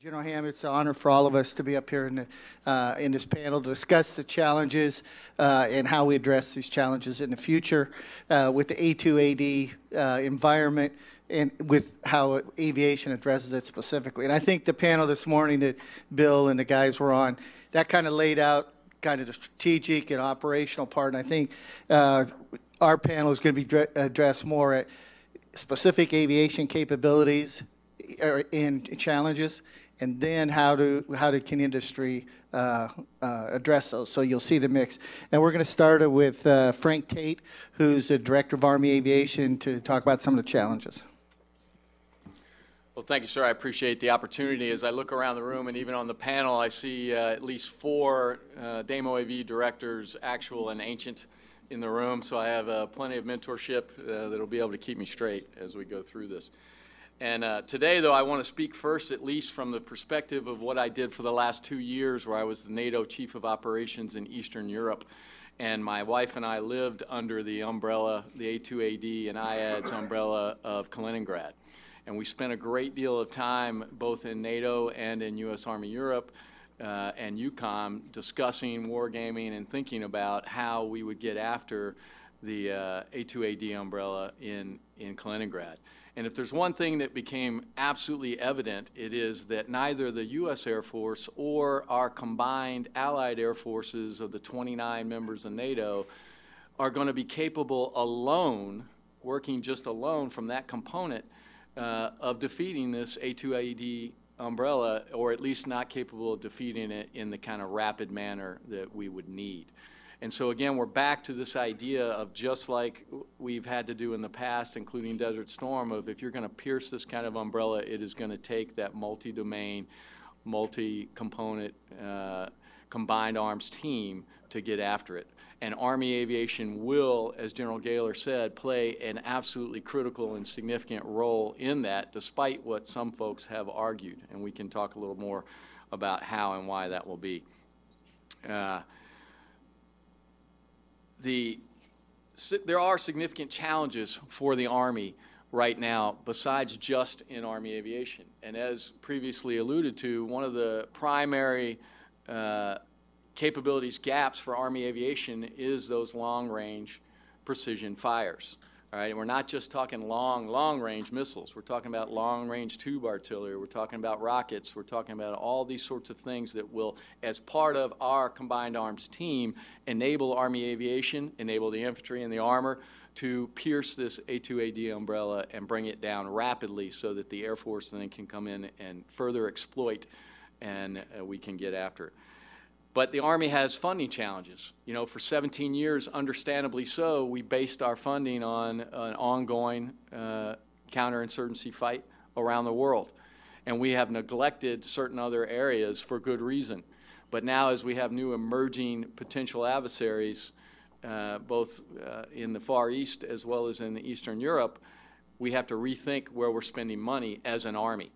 General Ham, it's an honor for all of us to be up here in this panel to discuss the challenges and how we address these challenges in the future with the A2AD environment and with how aviation addresses it specifically. And I think the panel this morning that Bill and the guys were on, that kind of laid out kind of the strategic and operational part. And I think our panel is going to be addressed more at specific aviation capabilities and challenges, and then how can industry address those. So you'll see the mix. And we're going to start with Frank Tate, who's the Director of Army Aviation, to talk about some of the challenges. Well, thank you, sir. I appreciate the opportunity. As I look around the room and even on the panel, I see at least 4 DAMO AV directors, actual and ancient, in the room. So I have plenty of mentorship that'll be able to keep me straight as we go through this. And today, though, I want to speak first, at least from the perspective of what I did for the last 2 years, where I was the NATO Chief of Operations in Eastern Europe. And my wife and I lived under the umbrella, the A2AD and IAD's umbrella of Kaliningrad. And we spent a great deal of time both in NATO and in U.S. Army Europe and EUCOM discussing wargaming and thinking about how we would get after the A2AD umbrella in Kaliningrad. And if there's one thing that became absolutely evident, it is that neither the U.S. Air Force or our combined allied air forces of the 29 members of NATO are going to be capable alone, working just alone from that component, of defeating this A2AD umbrella, or at least not capable of defeating it in the kind of rapid manner that we would need. And so again, we're back to this idea of, just like we've had to do in the past, including Desert Storm, of if you're going to pierce this kind of umbrella, it is going to take that multi-domain, multi-component, combined arms team to get after it. And Army Aviation will, as General Gaylor said, play an absolutely critical and significant role in that, despite what some folks have argued. And we can talk a little more about how and why that will be. There are significant challenges for the Army right now, besides just in Army Aviation. And as previously alluded to, one of the primary capabilities gaps for Army Aviation is those long-range precision fires. All right, and we're not just talking long-range missiles. We're talking about long-range tube artillery. We're talking about rockets. We're talking about all these sorts of things that will, as part of our combined arms team, enable Army Aviation, enable the infantry and the armor to pierce this A2AD umbrella and bring it down rapidly so that the Air Force then can come in and further exploit, and we can get after it. But the Army has funding challenges. You know, for 17 years, understandably so, we based our funding on an ongoing counterinsurgency fight around the world. And we have neglected certain other areas for good reason. But now, as we have new emerging potential adversaries, both in the Far East as well as in Eastern Europe, we have to rethink where we're spending money as an Army.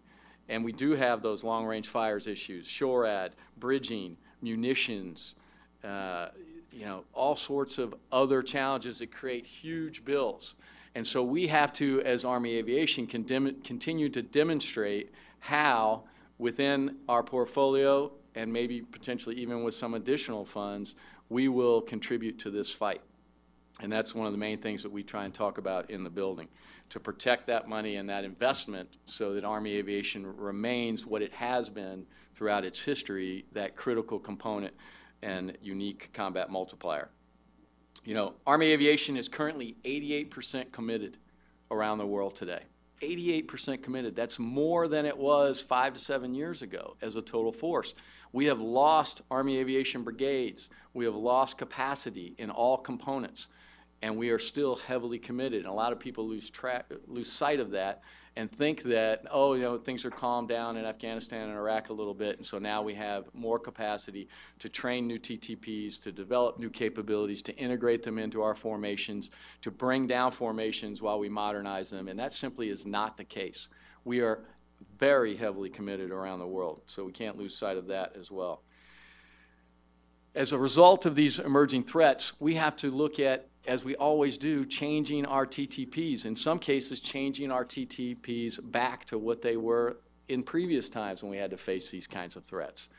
And we do have those long-range fires issues, SHORAD, bridging, munitions, you know, all sorts of other challenges that create huge bills. And so we have to, as Army Aviation, continue to demonstrate how, within our portfolio and maybe potentially even with some additional funds, we will contribute to this fight. And that's one of the main things that we try and talk about in the building, to protect that money and that investment so that Army Aviation remains what it has been throughout its history, that critical component and unique combat multiplier. You know, Army Aviation is currently 88% committed around the world today. 88% committed. That's more than it was 5 to 7 years ago as a total force. We have lost Army Aviation brigades. We have lost capacity in all components. And we are still heavily committed. And a lot of people lose sight of that and think that, oh, you know, things are calmed down in Afghanistan and Iraq a little bit, and so now we have more capacity to train new TTPs, to develop new capabilities, to integrate them into our formations, to bring down formations while we modernize them. And that simply is not the case. We are very heavily committed around the world, so we can't lose sight of that as well. As a result of these emerging threats, we have to look at, as we always do, changing our TTPs. In some cases, changing our TTPs back to what they were in previous times when we had to face these kinds of threats.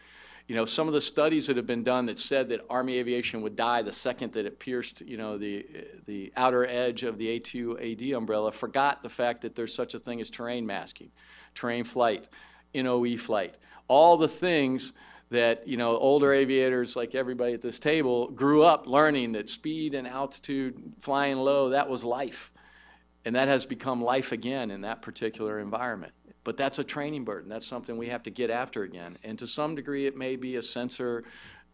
You know, some of the studies that have been done that said that Army aviation would die the second that it pierced, you know, the outer edge of the A2AD umbrella forgot the fact that there's such a thing as terrain masking, terrain flight, NOE flight, all the things that, you know, older aviators like everybody at this table grew up learning that speed and altitude, flying low, that was life. And that has become life again in that particular environment. But that's a training burden. That's something we have to get after again. And to some degree, it may be a sensor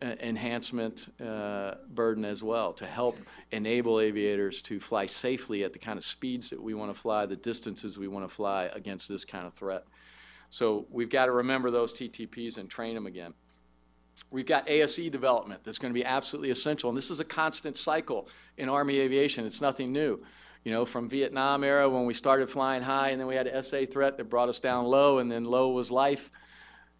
enhancement burden as well to help enable aviators to fly safely at the kind of speeds that we want to fly, the distances we want to fly against this kind of threat. So we've got to remember those TTPs and train them again. We've got ASE development that's going to be absolutely essential. And this is a constant cycle in Army aviation. It's nothing new. You know, from Vietnam era when we started flying high and then we had an SA threat that brought us down low and then low was life,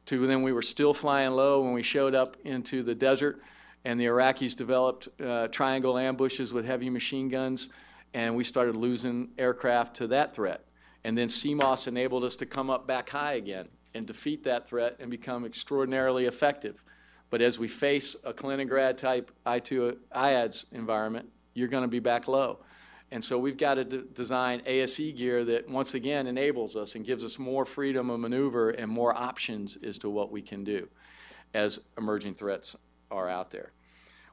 to then we were still flying low when we showed up into the desert and the Iraqis developed triangle ambushes with heavy machine guns and we started losing aircraft to that threat. And then CMOS enabled us to come up back high again and defeat that threat and become extraordinarily effective. But as we face a Kaliningrad type I2 IADS environment, you're going to be back low. And so we've got to design ASE gear that once again enables us and gives us more freedom of maneuver and more options as to what we can do as emerging threats are out there.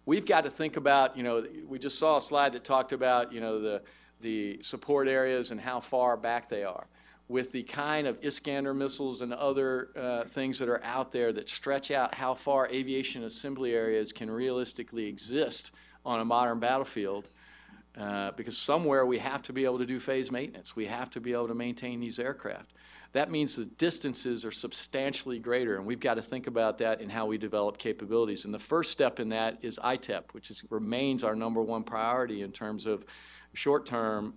We've got to think about, you know, we just saw a slide that talked about, you know, the support areas and how far back they are. With the kind of Iskander missiles and other things that are out there that stretch out how far aviation assembly areas can realistically exist on a modern battlefield, because somewhere we have to be able to do phase maintenance. We have to be able to maintain these aircraft. That means the distances are substantially greater, and we've got to think about that in how we develop capabilities. And the first step in that is ITEP, which remains our #1 priority in terms of short-term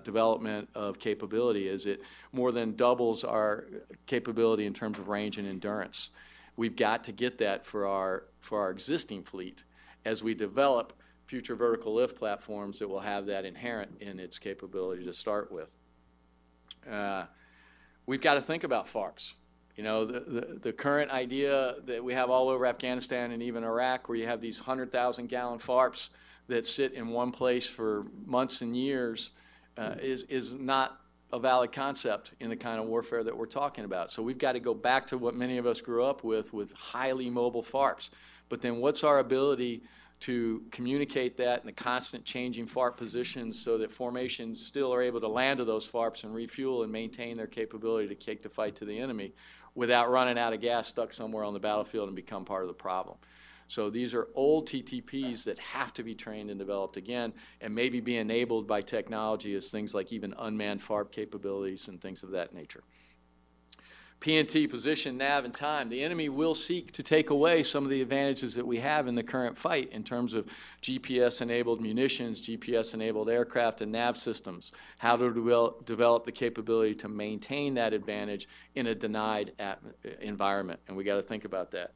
development of capability, as it more than doubles our capability in terms of range and endurance. We've got to get that for our existing fleet as we develop future vertical lift platforms that will have that inherent in its capability to start with. We've got to think about FARPs. You know, the current idea that we have all over Afghanistan and even Iraq, where you have these 100,000-gallon FARPs that sit in one place for months and years, is not a valid concept in the kind of warfare that we're talking about. So we've got to go back to what many of us grew up with highly mobile FARPs. But then what's our ability to communicate that in the constant changing FARP positions so that formations still are able to land to those FARPs and refuel and maintain their capability to take the fight to the enemy without running out of gas stuck somewhere on the battlefield and become part of the problem. So these are old TTPs that have to be trained and developed again and maybe be enabled by technology as things like even unmanned FARP capabilities and things of that nature. PNT, position, nav, and time. The enemy will seek to take away some of the advantages that we have in the current fight in terms of GPS-enabled munitions, GPS-enabled aircraft, and nav systems. How to develop the capability to maintain that advantage in a denied environment, and we got to think about that.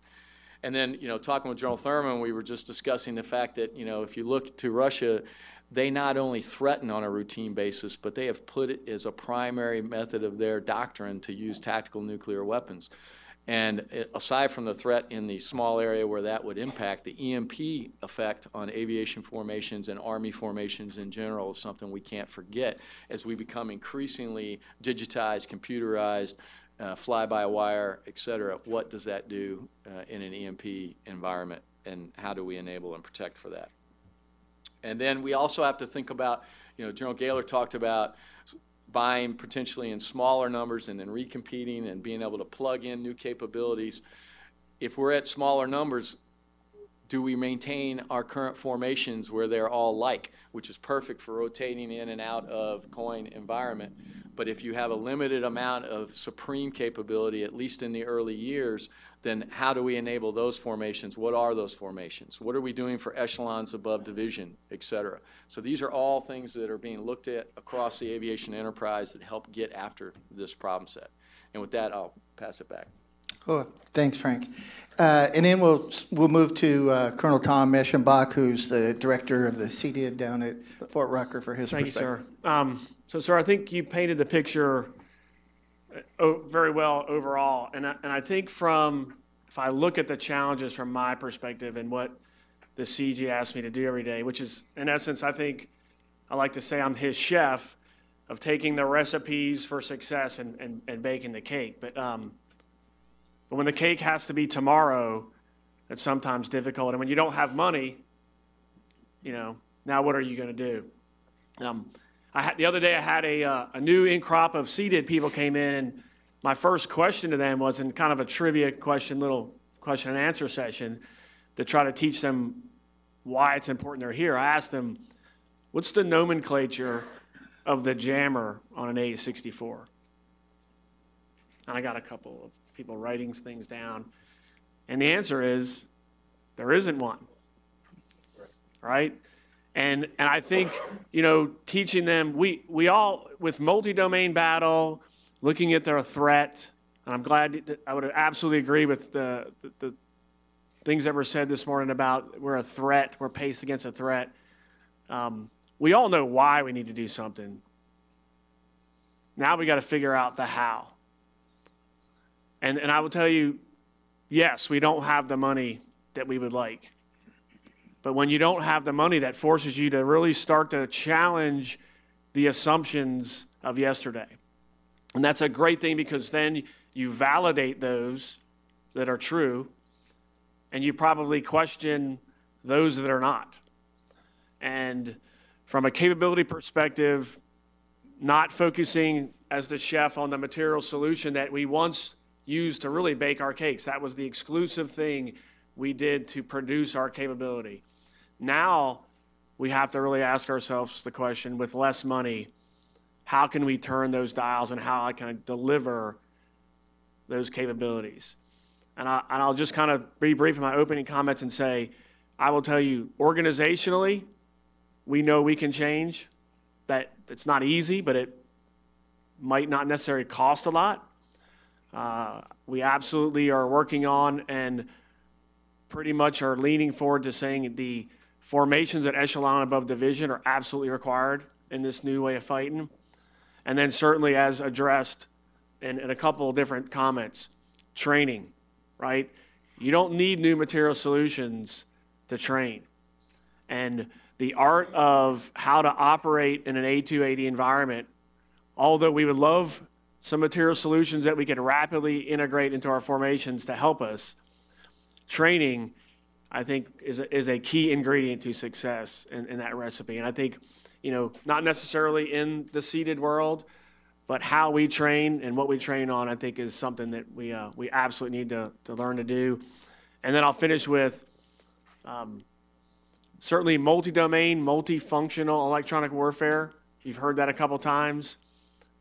And then, you know, talking with General Thurman, we were just discussing the fact that, you know, if you look to Russia, they not only threaten on a routine basis, but they have put it as a primary method of their doctrine to use tactical nuclear weapons. And aside from the threat in the small area where that would impact, the EMP effect on aviation formations and Army formations in general is something we can't forget as we become increasingly digitized, computerized, fly-by-wire, et cetera. What does that do in an EMP environment, and how do we enable and protect for that? And then we also have to think about, you know, General Gaylor talked about buying potentially in smaller numbers and then recompeting and being able to plug in new capabilities. If we're at smaller numbers, do we maintain our current formations where they're all like, which is perfect for rotating in and out of coin environment? But if you have a limited amount of supreme capability, at least in the early years, then how do we enable those formations? What are those formations? What are we doing for echelons above division, et cetera? So these are all things that are being looked at across the aviation enterprise that help get after this problem set. And with that, I'll pass it back. Oh, thanks, Frank. And then we'll move to Colonel Tom Eschenbach, who's the director of the CDID down at Fort Rucker, for his perspective. Thank you, sir. So, sir, I think you painted the picture very well overall. And I think if I look at the challenges from my perspective and what the CG asks me to do every day, which is, in essence, I think I like to say I'm his chef of taking the recipes for success and baking the cake. But when the cake has to be tomorrow, it's sometimes difficult. And when you don't have money, now what are you going to do? The other day I had a new in-crop of seeded people came in, and my first question to them was in kind of a trivia little question and answer session to try to teach them why it's important they're here. I asked them, what's the nomenclature of the jammer on an 864? And I got a couple of people writing things down. And the answer is, there isn't one. Right? And I think, teaching them, we all, with multi-domain battle, looking at their threat, and I'm glad, I would absolutely agree with the things that were said this morning about we're paced against a threat. We all know why we need to do something. Now we got to figure out the how. And I will tell you, yes, we don't have the money that we would like. But when you don't have the money, that forces you to really start to challenge the assumptions of yesterday. And that's a great thing because then you validate those that are true, and you probably question those that are not. And from a capability perspective, not focusing as the chef on the material solution that we once used to really bake our cakes. That was the exclusive thing we did to produce our capability. Now we have to really ask ourselves the question, with less money, how can we turn those dials and how I can deliver those capabilities? And I'll just kind of be brief in my opening comments and say, I will tell you, organizationally, we know we can change. That it's not easy, but it might not necessarily cost a lot. We absolutely are working on and pretty much are leaning forward to saying the formations at echelon above division are absolutely required in this new way of fighting. And then certainly, as addressed in a couple of different comments, training, right? You don't need new material solutions to train. And the art of how to operate in an A280 environment, although we would love some material solutions that we could rapidly integrate into our formations to help us, training, I think, is a key ingredient to success in that recipe. And I think, not necessarily in the seated world, but how we train and what we train on, I think, is something that we absolutely need to learn to do. And then I'll finish with certainly multi-domain, multifunctional electronic warfare. You've heard that a couple times.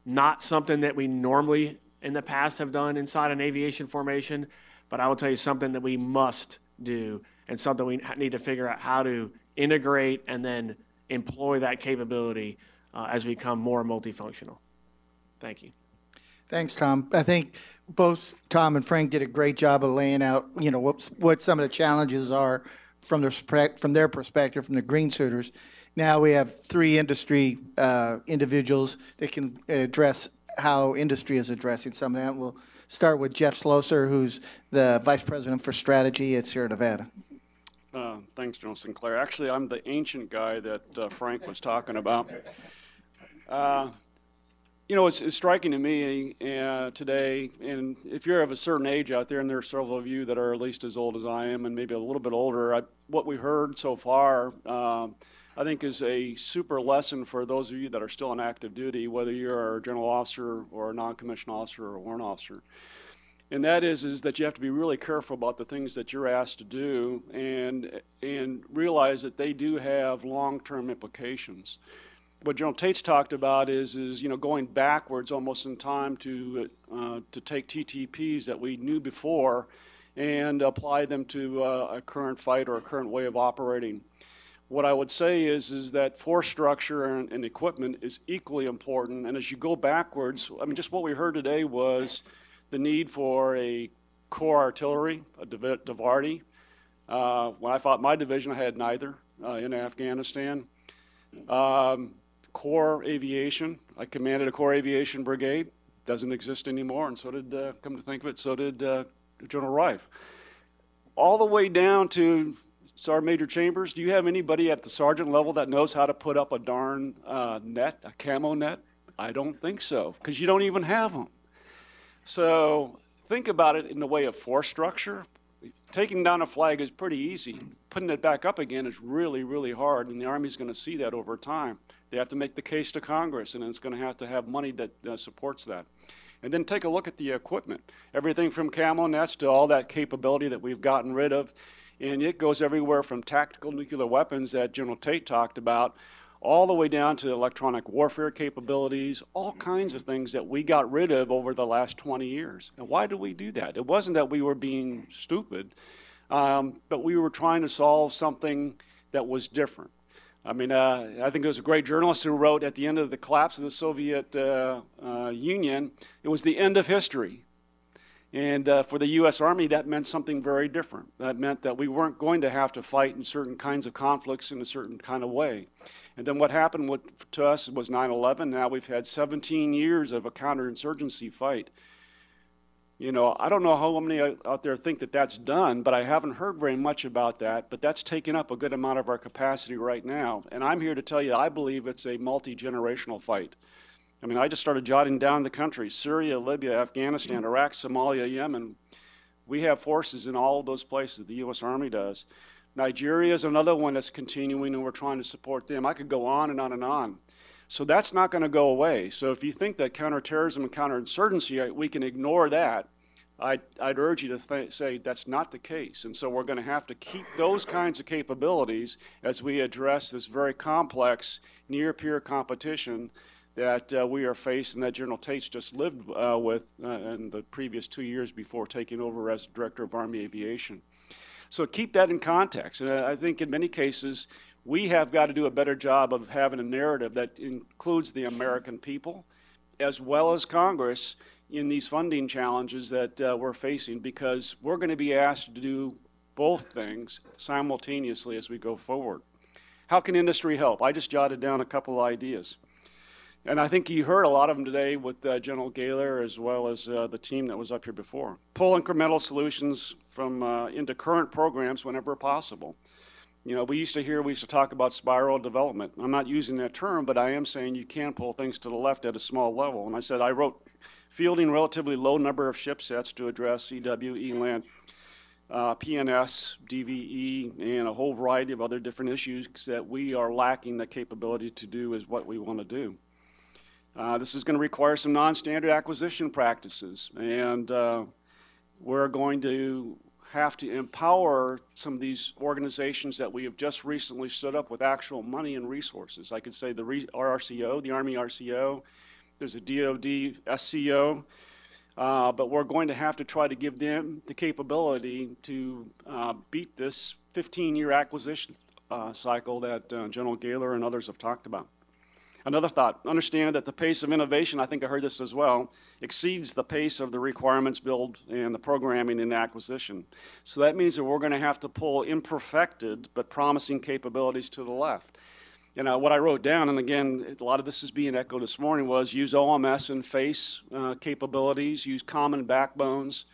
Not something that we normally in the past have done inside an aviation formation, but I will tell you something that we must do and something we need to figure out how to integrate and then employ that capability as we become more multifunctional. Thank you. Thanks, Tom. I think both Tom and Frank did a great job of laying out, what some of the challenges are from their perspective, from the green suiters. Now we have three industry individuals that can address how industry is addressing some of that. We'll start with Jeff Schloesser, who's the Vice President for Strategy at Sierra Nevada. Thanks, General Sinclair. Actually, I'm the ancient guy that Frank was talking about. It's striking to me today, and if you're of a certain age out there, and there are several of you that are at least as old as I am and maybe a little bit older, what we heard so far, I think, is a super lesson for those of you that are still in active duty, whether you're a general officer or a non-commissioned officer or a warrant officer. And that is that you have to be really careful about the things that you're asked to do and realize that they do have long-term implications. What General Tate's talked about is going backwards almost in time to take TTPs that we knew before and apply them to a current fight or a current way of operating. What I would say is that force structure and equipment is equally important. And as you go backwards, just what we heard today was the need for a core artillery, a DIVARTY. When I fought my division, I had neither in Afghanistan. Core aviation. I commanded a core aviation brigade. doesn't exist anymore, and so did, come to think of it, so did General Rife. All the way down to Sergeant Major Chambers. Do you have anybody at the sergeant level that knows how to put up a darn net, a camo net? I don't think so, because you don't even have them. So think about it in the way of force structure. Taking down a flag is pretty easy. Putting it back up again is really, really hard, and the Army's going to see that over time. They have to make the case to Congress, and it's going to have money that supports that. And then take a look at the equipment. Everything from camo nets to all that capability that we've gotten rid of, and it goes everywhere from tactical nuclear weapons that General Tate talked about, all the way down to electronic warfare capabilities, all kinds of things that we got rid of over the last 20 years. And why did we do that? It wasn't that we were being stupid, but we were trying to solve something that was different. I mean, I think there was a great journalist who wrote at the end of the collapse of the Soviet Union, it was the end of history. And for the U.S. Army, that meant something very different. That meant that we weren't going to have to fight in certain kinds of conflicts in a certain kind of way. And then what happened to us was 9/11. Now we've had 17 years of a counterinsurgency fight. You know, I don't know how many out there think that that's done, but I haven't heard very much about that. But that's taken up a good amount of our capacity right now. And I'm here to tell you, I believe it's a multi-generational fight. I mean, I just started jotting down the countries: Syria, Libya, Afghanistan, Iraq, Somalia, Yemen. We have forces in all of those places. The U.S. Army does. Nigeria is another one that's continuing, and we're trying to support them. I could go on and on and on. So that's not going to go away. So if you think that counterterrorism and counterinsurgency, we can ignore that, I'd urge you to say that's not the case. And so we're going to have to keep those kinds of capabilities as we address this very complex near-peer competition that we are facing, that General Tate's just lived with in the previous 2 years before taking over as Director of Army Aviation. So keep that in context. And I think in many cases, we have got to do a better job of having a narrative that includes the American people as well as Congress in these funding challenges that we're facing, because we're going to be asked to do both things simultaneously as we go forward. How can industry help? I just jotted down a couple of ideas. And I think you heard a lot of them today with General Gaylor as well as the team that was up here before. Pull incremental solutions from into current programs whenever possible. You know, we used to talk about spiral development. I'm not using that term, but I am saying you can pull things to the left at a small level. And I said I wrote fielding relatively low number of ship sets to address EW, ELAND, PNS, DVE, and a whole variety of other different issues that we are lacking the capability to do is what we want to do. This is going to require some non-standard acquisition practices, and we're going to have to empower some of these organizations that we have just recently stood up with actual money and resources. I could say the RRCO, the Army RCO, there's a DOD SCO, but we're going to have to try to give them the capability to beat this 15-year acquisition cycle that General Gaylor and others have talked about. Another thought, understand that the pace of innovation, I think I heard this as well, exceeds the pace of the requirements build and the programming and acquisition. So that means that we're going to have to pull imperfected but promising capabilities to the left. You know, what I wrote down, and again, a lot of this is being echoed this morning, was use OMS and FACE capabilities, use common backbones,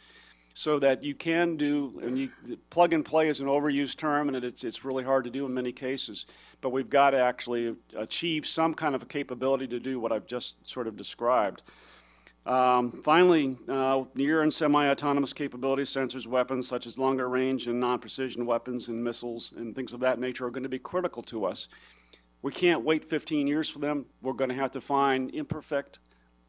so that you can do, and plug and play is an overused term, and it's really hard to do in many cases. But we've got to actually achieve some kind of a capability to do what I've just sort of described. Finally, near and semi-autonomous capabilities, sensors, weapons, such as longer range and non-precision weapons and missiles and things of that nature are going to be critical to us. We can't wait 15 years for them. We're going to have to find imperfect,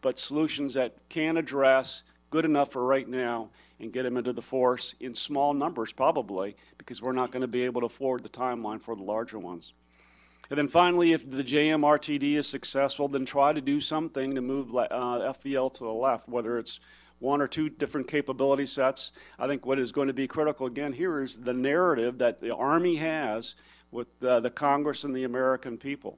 but solutions that can address good enough for right now and get them into the force in small numbers probably, because we're not going to be able to afford the timeline for the larger ones. And then finally, if the JMRTD is successful, then try to do something to move FVL to the left, whether it's one or two different capability sets. I think what is going to be critical again here is the narrative that the Army has with the Congress and the American people.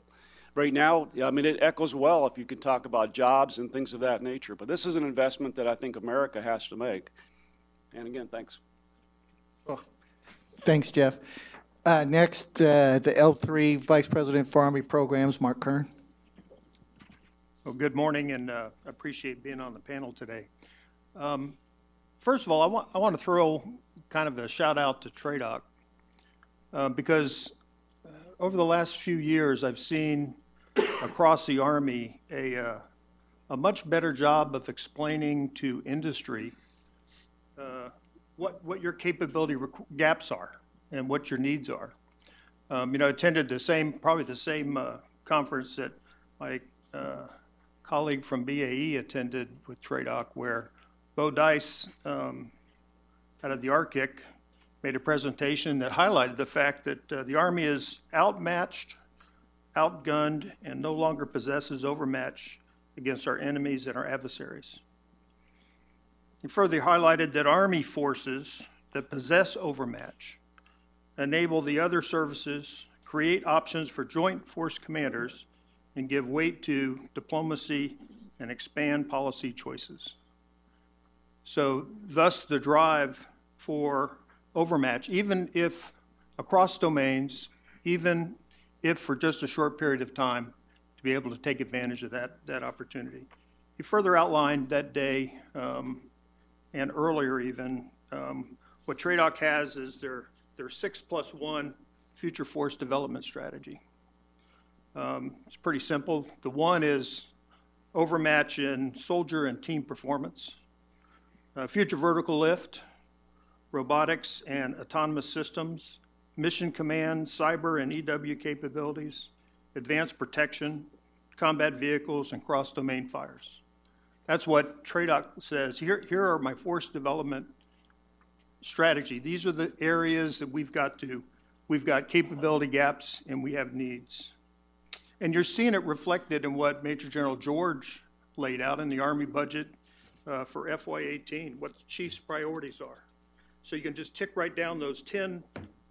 Right now, I mean, it echoes well if you can talk about jobs and things of that nature. But this is an investment that I think America has to make. And again, thanks. Well, thanks, Jeff. Next, the L3 Vice President for Army Programs, Mark Kern. Well, good morning, and appreciate being on the panel today. First of all, I want to throw kind of a shout out to TRADOC because over the last few years, I've seen across the Army a much better job of explaining to industry what your capability gaps are and what your needs are. I attended probably the same conference that my colleague from BAE attended with TRADOC, where Bo Dice out of the ARCIC made a presentation that highlighted the fact that the Army is outmatched, outgunned, and no longer possesses overmatch against our enemies and our adversaries. He further highlighted that Army forces that possess overmatch enable the other services, create options for joint force commanders, and give weight to diplomacy and expand policy choices. So thus the drive for overmatch, even if across domains, even if for just a short period of time, to be able to take advantage of that opportunity. He further outlined that day and earlier even, what TRADOC has is their 6+1 future force development strategy. It's pretty simple. The one is overmatch in soldier and team performance, future vertical lift, robotics and autonomous systems, mission command, cyber and EW capabilities, advanced protection, combat vehicles, and cross-domain fires. That's what TRADOC says. Here are my force development strategy. These are the areas that we've got capability gaps and we have needs. And you're seeing it reflected in what Major General George laid out in the Army budget for FY18, what the chief's priorities are. So you can just tick right down those 10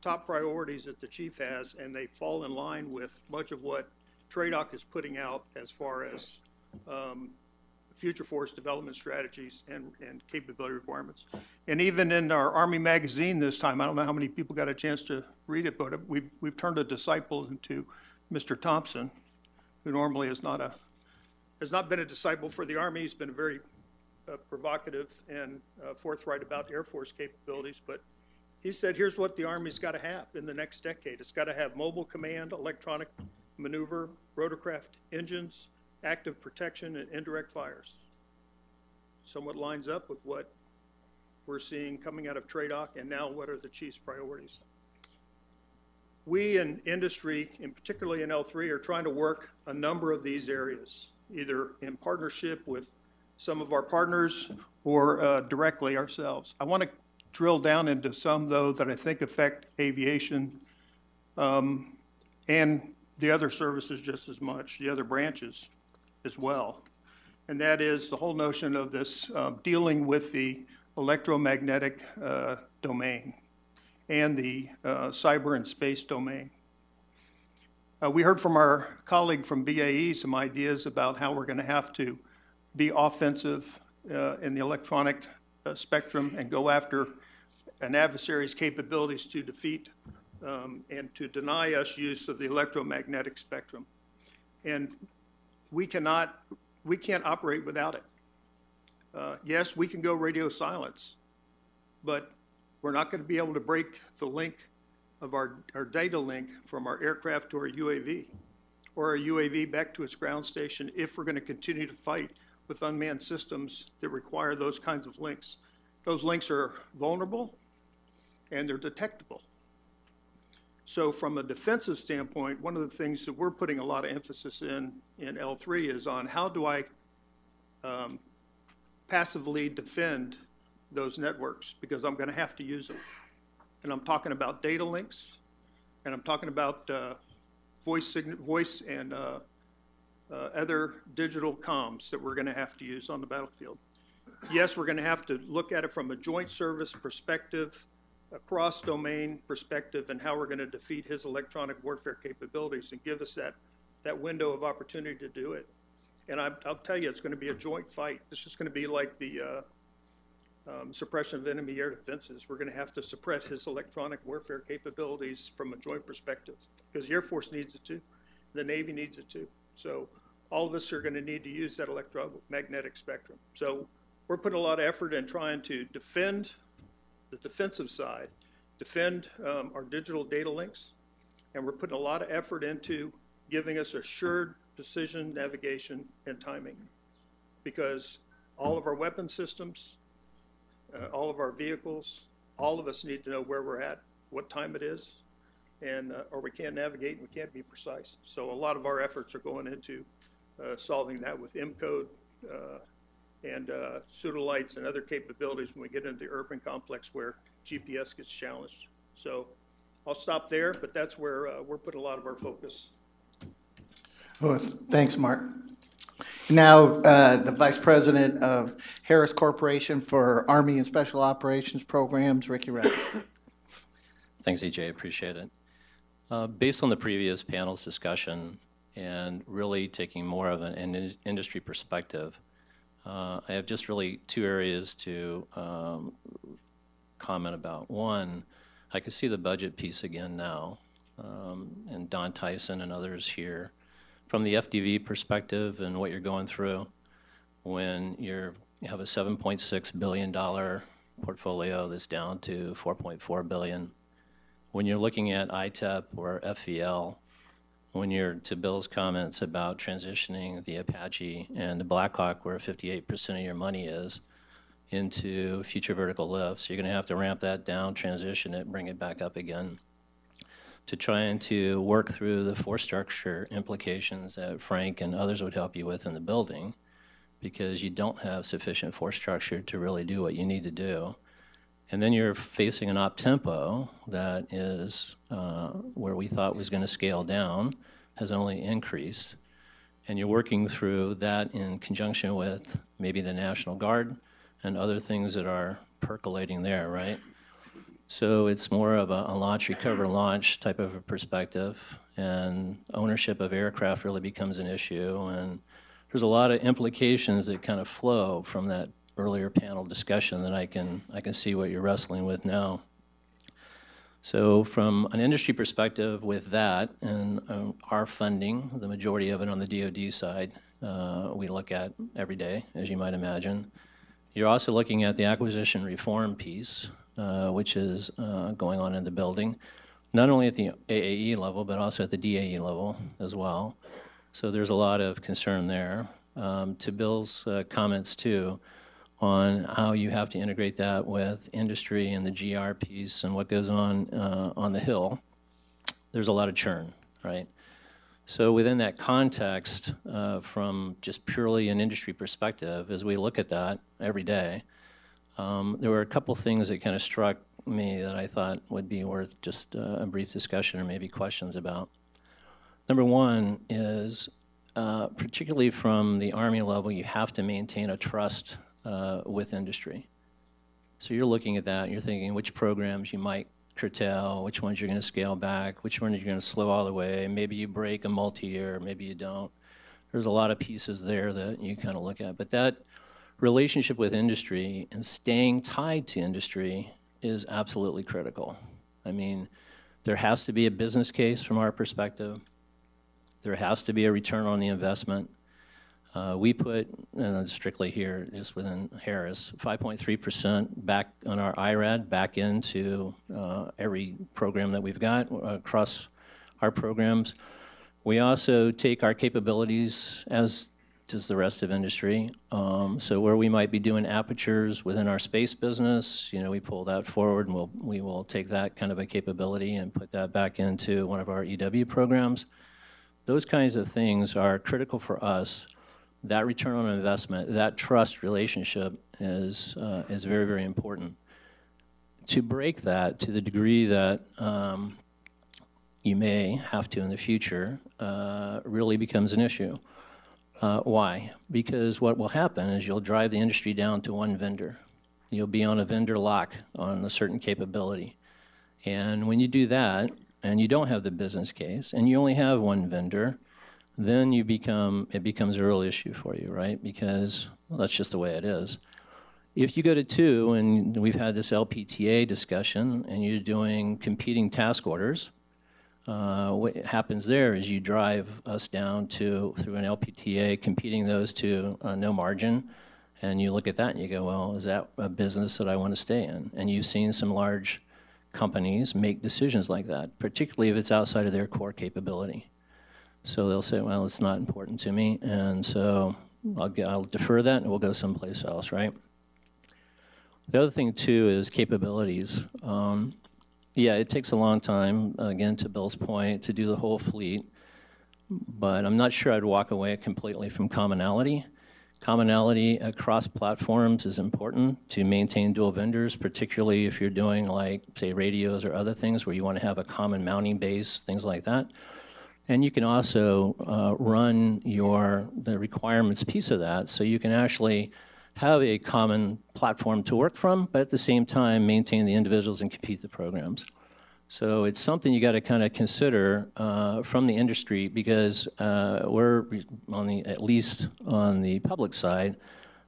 top priorities that the chief has, and they fall in line with much of what TRADOC is putting out as far as future force development strategies and capability requirements. And even in our Army magazine this time, I don't know how many people got a chance to read it, but we've turned a disciple into Mr. Thompson, who normally has not been a disciple for the Army. He's been very provocative and forthright about Air Force capabilities, but he said, here's what the Army's got to have in the next decade. It's got to have mobile command, electronic maneuver, rotorcraft engines, active protection, and indirect fires. Somewhat lines up with what we're seeing coming out of TRADOC, and now what are the chief's priorities. We in industry, and particularly in L3, are trying to work a number of these areas, either in partnership with some of our partners or directly ourselves. I want to drill down into some, though, that I think affect aviation and the other services just as much, the other branches as well. And that is the whole notion of this dealing with the electromagnetic domain and the cyber and space domain. We heard from our colleague from BAE some ideas about how we're going to have to be offensive in the electronic spectrum and go after an adversary's capabilities to defeat and to deny us use of the electromagnetic spectrum. And we can't operate without it. Yes, we can go radio silence, but we're not going to be able to break the link of our data link from our aircraft to our UAV, or our UAV back to its ground station if we're going to continue to fight with unmanned systems that require those kinds of links. Those links are vulnerable and they're detectable. So from a defensive standpoint, one of the things that we're putting a lot of emphasis in L3 is on how do I passively defend those networks, because I'm going to have to use them. And I'm talking about data links, and I'm talking about voice and other digital comms that we're going to have to use on the battlefield. Yes, we're going to have to look at it from a joint service perspective, a cross-domain perspective, and how we're going to defeat his electronic warfare capabilities and give us that window of opportunity to do it. And I'll tell you, it's going to be a joint fight. This is going to be like the suppression of enemy air defenses. We're going to have to suppress his electronic warfare capabilities from a joint perspective, because the Air Force needs it too. The Navy needs it too. So all of us are going to need to use that electromagnetic spectrum. So we're putting a lot of effort in trying to defend the defensive side, defend our digital data links, and we're putting a lot of effort into giving us assured precision, navigation, and timing. Because all of our weapon systems, all of our vehicles, all of us need to know where we're at, what time it is, and or we can't navigate and we can't be precise. So a lot of our efforts are going into solving that with M-code and pseudolights and other capabilities when we get into the urban complex where GPS gets challenged. So I'll stop there, but that's where we're putting a lot of our focus. Well, thanks, Mark. Now, the Vice President of Harris Corporation for Army and Special Operations Programs, Rick Rife. Thanks, EJ. Appreciate it. Based on the previous panel's discussion and really taking more of an industry perspective, I have just really two areas to comment about. One, I can see the budget piece again now, and Don Tyson and others here. From the FDV perspective and what you're going through, when you have a $7.6 billion portfolio that's down to $4.4 billion, when you're looking at ITEP or FVL, when you're, to Bill's comments about transitioning the Apache and the Blackhawk, where 58% of your money is, into future vertical lifts, you're going to have to ramp that down, transition it, bring it back up again, to try and to work through the force structure implications that Frank and others would help you with in the building, because you don't have sufficient force structure to really do what you need to do. And then you're facing an op tempo that is where we thought was going to scale down, has only increased. And you're working through that in conjunction with maybe the National Guard and other things that are percolating there, right? So it's more of a launch, recover, launch type of a perspective, and ownership of aircraft really becomes an issue. And there's a lot of implications that kind of flow from that earlier panel discussion that I can see what you're wrestling with now. So from an industry perspective with that and our funding, the majority of it on the DoD side, we look at every day, as you might imagine. You're also looking at the acquisition reform piece, which is going on in the building, not only at the AAE level, but also at the DAE level as well. So there's a lot of concern there. To Bill's comments too, on how you have to integrate that with industry and the GR piece and what goes on the Hill, there's a lot of churn, right? So within that context, from just purely an industry perspective, as we look at that every day, there were a couple things that kind of struck me that I thought would be worth just a brief discussion or maybe questions about. Number one is, particularly from the Army level, you have to maintain a trust with industry. So you're looking at that, and you're thinking which programs you might curtail, which ones you're going to scale back, which ones you're going to slow all the way. Maybe you break a multi-year, maybe you don't. There's a lot of pieces there that you kind of look at. But that relationship with industry and staying tied to industry is absolutely critical. I mean, there has to be a business case from our perspective. There has to be a return on the investment. We put, strictly here, just within Harris, 5.3% back on our IRAD, back into every program that we've got across our programs. We also take our capabilities, as does the rest of industry. So where we might be doing apertures within our space business, you know, we pull that forward, and we will take that kind of a capability and put that back into one of our EW programs. Those kinds of things are critical for us. That return on investment, that trust relationship is very, very important. To break that to the degree that you may have to in the future really becomes an issue. Why? Because what will happen is you'll drive the industry down to one vendor. You'll be on a vendor lock on a certain capability. And when you do that, and you don't have the business case, and you only have one vendor, then it becomes a real issue for you, right? Because that's just the way it is. If you go to two, and we've had this LPTA discussion, and you're doing competing task orders, what happens there is you drive us down to, through an LPTA, competing those to no margin, and you look at that and you go, well, is that a business that I want to stay in? And you've seen some large companies make decisions like that, particularly if it's outside of their core capability. So they'll say, well, it's not important to me, and so I'll defer that and we'll go someplace else, right? The other thing, too, is capabilities. Yeah, it takes a long time, again, to Bill's point, to do the whole fleet, but I'm not sure I'd walk away completely from commonality. Commonality across platforms is important to maintain dual vendors, particularly if you're doing, like, say, radios or other things where you want to have a common mounting base, things like that. And you can also run the requirements piece of that, so you can actually have a common platform to work from, but at the same time maintain the individuals and compete the programs. So it's something you got to kind of consider from the industry, because we're at least on the public side,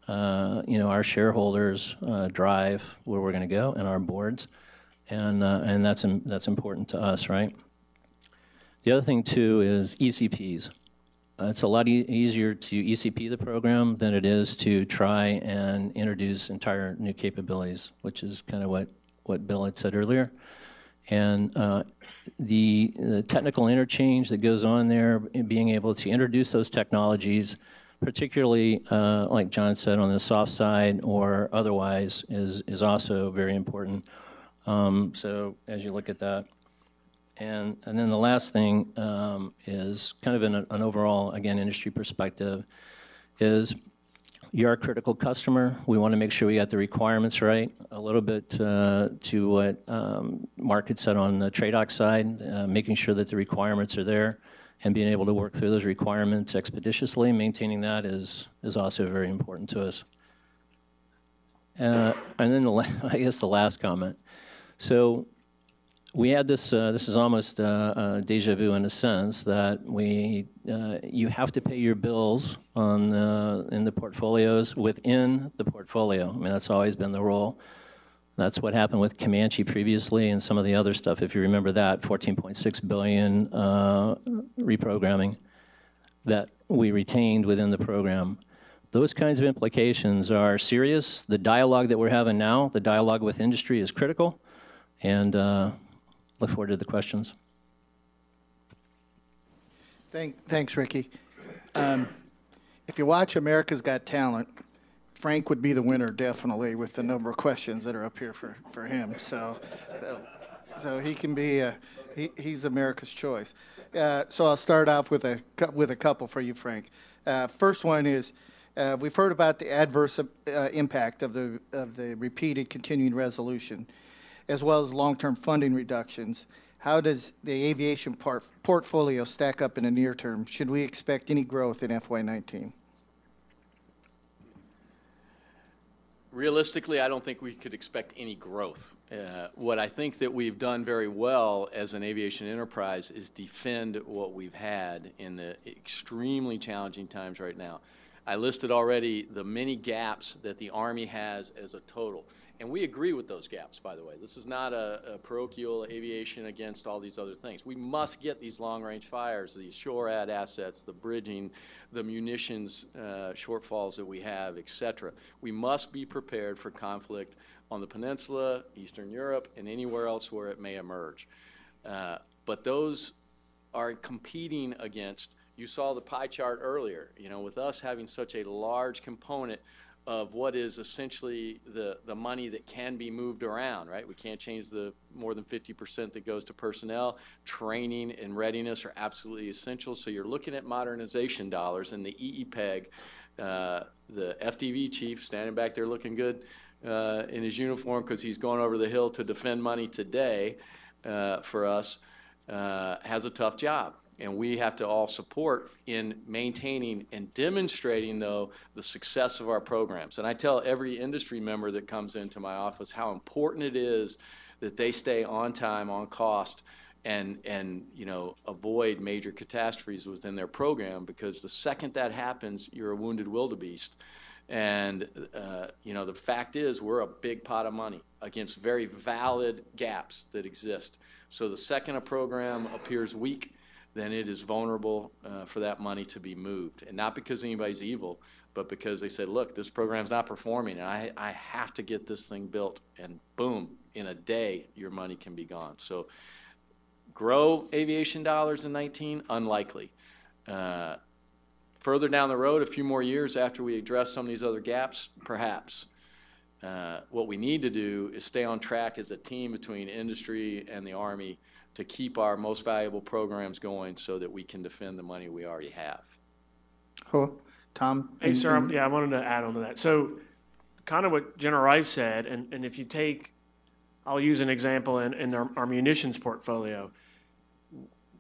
our shareholders drive where we're going to go, and our boards, and that's important to us, right? The other thing, too, is ECPs. It's a lot easier to ECP the program than it is to try and introduce entire new capabilities, which is kind of what Bill had said earlier. And the technical interchange that goes on there, being able to introduce those technologies, particularly, like John said, on the soft side or otherwise, is also very important. So as you look at that. And then the last thing is kind of in an overall, again, industry perspective, is you're a critical customer. We want to make sure we got the requirements right. A little bit to what Mark had said on the TRADOC side, making sure that the requirements are there and being able to work through those requirements expeditiously, maintaining that is also very important to us. And then I guess the last comment. So we had this is almost deja vu in a sense, that you have to pay your bills in the portfolios within the portfolio. I mean, that's always been the rule. That's what happened with Comanche previously and some of the other stuff, if you remember that, $14.6 billion reprogramming that we retained within the program. Those kinds of implications are serious. The dialogue that we're having now, the dialogue with industry, is critical, and look forward to the questions. Thanks, Ricky. If you watch America's Got Talent, Frank would be the winner, definitely, with the number of questions that are up here for him. So he can be he's America's choice. So I'll start off with a couple for you, Frank. First one is, we've heard about the adverse impact of the repeated continuing resolution, as well as long-term funding reductions. How does the aviation portfolio stack up in the near term? Should we expect any growth in FY19? Realistically, I don't think we could expect any growth. What I think that we've done very well as an aviation enterprise is defend what we've had in the extremely challenging times right now. I listed already the many gaps that the Army has as a total. And we agree with those gaps, by the way. This is not a parochial aviation against all these other things. We must get these long-range fires, these SHORAD assets, the bridging, the munitions shortfalls that we have, et cetera. We must be prepared for conflict on the peninsula, Eastern Europe, and anywhere else where it may emerge. But those are competing against, you saw the pie chart earlier, with us having such a large component of what is essentially the money that can be moved around, right? We can't change the more than 50% that goes to personnel. Training and readiness are absolutely essential. So you're looking at modernization dollars, and the EEPEG, the FDV chief standing back there looking good in his uniform because he's going over the hill to defend money today for us, has a tough job. And we have to all support in maintaining and demonstrating, though, the success of our programs. And I tell every industry member that comes into my office how important it is that they stay on time, on cost, and avoid major catastrophes within their program, because the second that happens, you're a wounded wildebeest. And, the fact is we're a big pot of money against very valid gaps that exist. So the second a program appears weak, then it is vulnerable for that money to be moved. And not because anybody's evil, but because they said, look, this program's not performing, and I have to get this thing built. And boom, in a day, your money can be gone. So grow aviation dollars in 19, unlikely. Further down the road, a few more years after we address some of these other gaps, perhaps. What we need to do is stay on track as a team between industry and the Army to keep our most valuable programs going so that we can defend the money we already have. Cool. Tom? Hey, sir, I wanted to add on to that. So kind of what General Rife said, and if you take, I'll use an example in our munitions portfolio.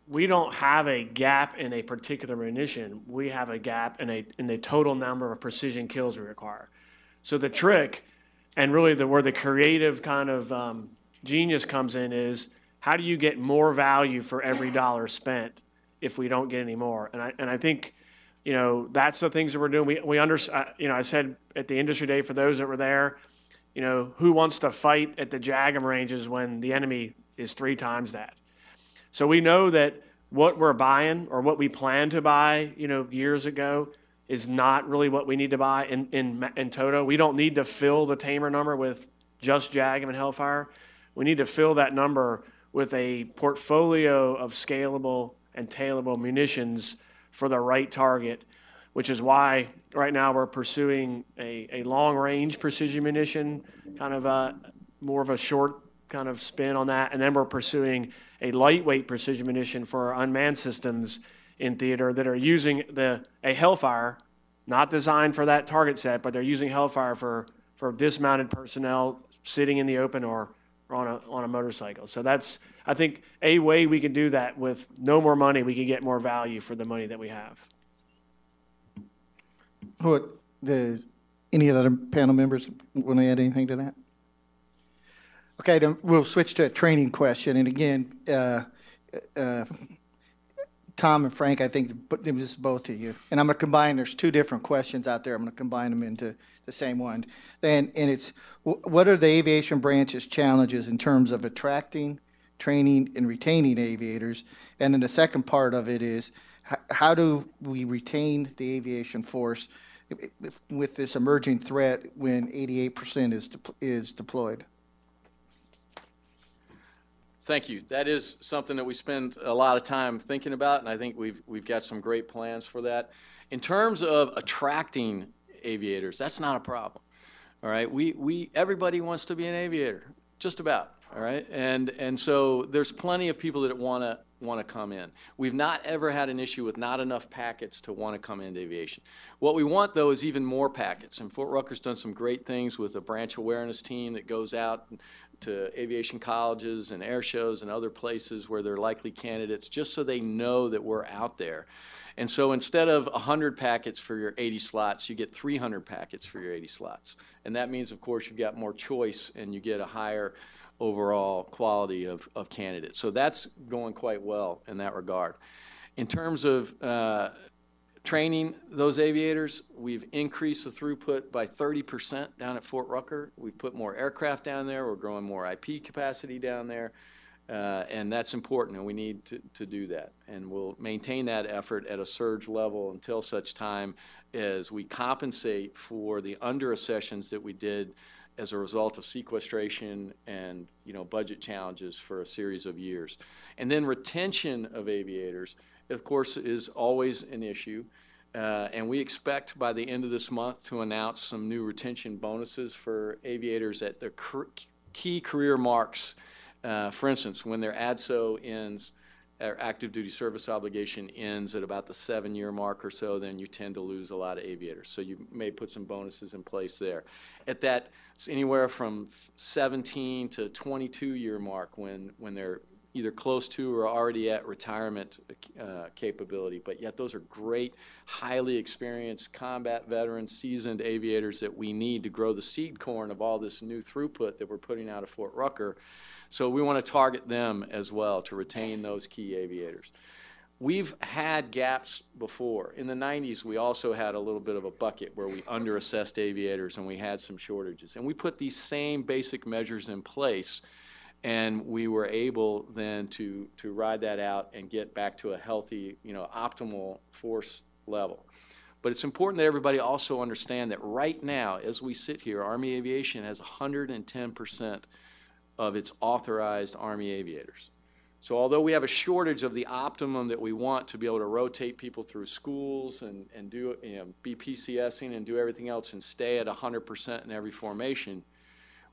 We don't have a gap in a particular munition. We have a gap in the total number of precision kills we require. So the trick, and really where the creative kind of genius comes in, is how do you get more value for every dollar spent if we don't get any more? And I think, that's the things that we're doing. I said at the industry day, for those that were there, who wants to fight at the JAGM ranges when the enemy is 3 times that? So we know that what we're buying or what we plan to buy, years ago, is not really what we need to buy in total. We don't need to fill the Tamer number with just JAGM and Hellfire. We need to fill that number with a portfolio of scalable and tailorable munitions for the right target, which is why right now we're pursuing a long-range precision munition, kind of more of a short kind of spin on that, and then we're pursuing a lightweight precision munition for our unmanned systems in theater that are using a Hellfire, not designed for that target set, but they're using Hellfire for dismounted personnel sitting in the open or on a motorcycle. So that's, I think, a way we can do that with no more money. We can get more value for the money that we have. Any other panel members want to add anything to that? Okay, then we'll switch to a training question. And again, Tom and Frank, I think this is both of you. And I'm going to combine, there's 2 different questions out there. I'm going to combine them into the same one. And it's, what are the aviation branch's challenges in terms of attracting, training, and retaining aviators? And then the second part of it is, how do we retain the aviation force with this emerging threat when 88% is deployed? Thank you. That is something that we spend a lot of time thinking about, and I think we've got some great plans for that. In terms of attracting aviators, that's not a problem. All right, everybody wants to be an aviator, just about. All right, and so there's plenty of people that want to come in. We've not ever had an issue with not enough packets to want to come into aviation. What we want, though, is even more packets. And Fort Rucker's done some great things with a branch awareness team that goes out to aviation colleges and air shows and other places where they're likely candidates, just so they know that we're out there. And so instead of 100 packets for your 80 slots, you get 300 packets for your 80 slots. And that means, of course, you've got more choice and you get a higher overall quality of candidates. So that's going quite well in that regard. In terms of training those aviators, we've increased the throughput by 30% down at Fort Rucker. We've put more aircraft down there. We're growing more IP capacity down there. And that's important, and we need to do that. And we'll maintain that effort at a surge level until such time as we compensate for the under-accessions that we did as a result of sequestration and budget challenges for a series of years. And then retention of aviators, of course, is always an issue. And we expect by the end of this month to announce some new retention bonuses for aviators at the key career marks. For instance, when their ADSO ends, their active duty service obligation ends at about the 7-year mark or so, then you tend to lose a lot of aviators. So you may put some bonuses in place there. At that, it's anywhere from 17 to 22-year mark when they're either close to or already at retirement capability. But yet those are great, highly experienced combat veterans, seasoned aviators that we need to grow the seed corn of all this new throughput that we're putting out of Fort Rucker. So we want to target them as well to retain those key aviators. we've had gaps before. In the 90s, we also had a little bit of a bucket where we under-assessed aviators and we had some shortages. And we put these same basic measures in place, and we were able then to ride that out and get back to a healthy, optimal force level. But it's important that everybody also understand that right now, as we sit here, Army Aviation has 110% of its authorized Army aviators. So although we have a shortage of the optimum that we want to be able to rotate people through schools and do, be PCSing and do everything else and stay at 100% in every formation,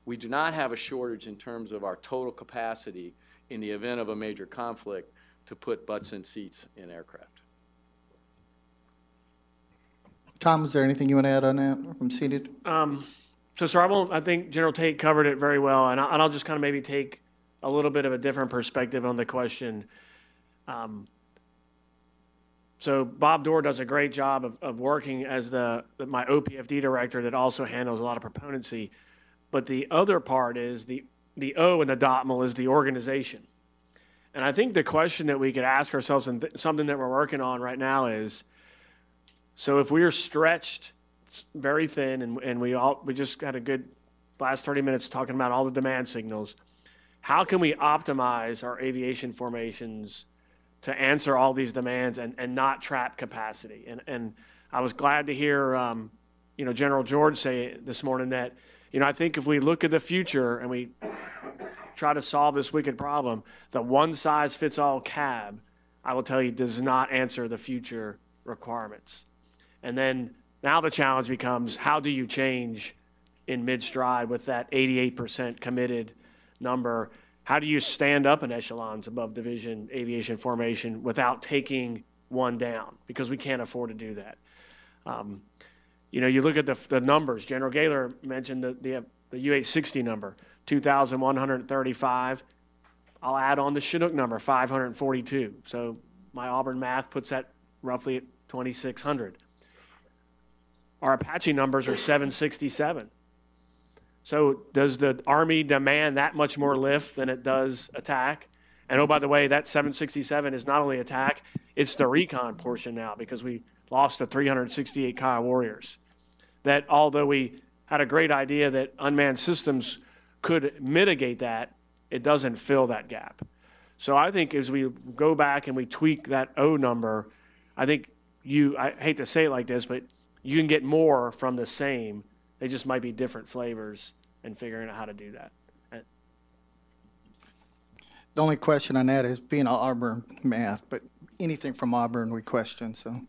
we do not have a shortage in terms of our total capacity in the event of a major conflict to put butts in seats in aircraft. Tom, is there anything you want to add on that from seated? So, sir, I think General Tate covered it very well, and I'll just kind of maybe take a little bit of a different perspective on the question. So Bob Dorr does a great job of working as my OPFD director that also handles a lot of proponency. But the other part is the O in the DOTML is the organization. And I think the question that we could ask ourselves, and something that we're working on right now is, so if we are stretched very thin, and we just had a good last 30 minutes talking about all the demand signals, how can we optimize our aviation formations to answer all these demands and not trap capacity? And I was glad to hear General George say this morning that I think if we look at the future and we try to solve this wicked problem, the one-size-fits-all cab, I will tell you, does not answer the future requirements. And then now the challenge becomes, how do you change in mid-stride with that 88% committed number? How do you stand up in echelons above division aviation formation without taking one down? Because we can't afford to do that. You look at the numbers. General Gaylor mentioned the UH-60 number, 2,135. I'll add on the Chinook number, 542. So my Auburn math puts that roughly at 2,600. Our Apache numbers are 767. So does the Army demand that much more lift than it does attack? And oh, by the way, that 767 is not only attack, it's the recon portion now, because we lost the 368 Kyle Warriors. That although we had a great idea that unmanned systems could mitigate that, it doesn't fill that gap. So I think as we go back and we tweak that O number, I think I hate to say it like this, but you can get more from the same. They just might be different flavors and figuring out how to do that. The only question on that is being Auburn math, but anything from Auburn we question, so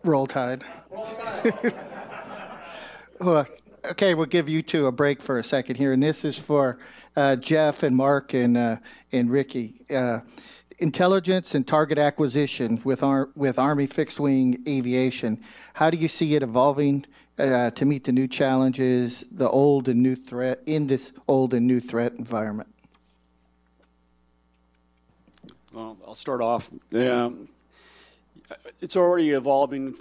roll tide. Well, okay, we'll give you two a break for a second here, and this is for Jeff and Mark and Ricky. Intelligence and target acquisition with Army fixed-wing aviation. How do you see it evolving to meet the new challenges, the old and new threat in this old and new threat environment? Well, I'll start off. It's already evolving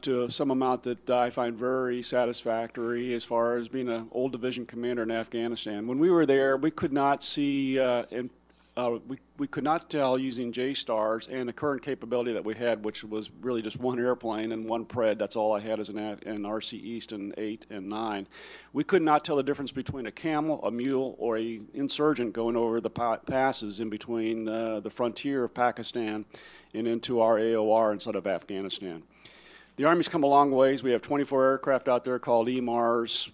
to some amount that I find very satisfactory as far as being an old division commander in Afghanistan. When we were there, we could not see we could not tell using J-stars and the current capability that we had, which was really just one airplane and one PRED. That's all I had as an RC East in 8 and 9. We could not tell the difference between a camel, a mule, or a insurgent going over the passes in between the frontier of Pakistan and into our AOR inside of Afghanistan. The Army's come a long ways. We have 24 aircraft out there called EMARS.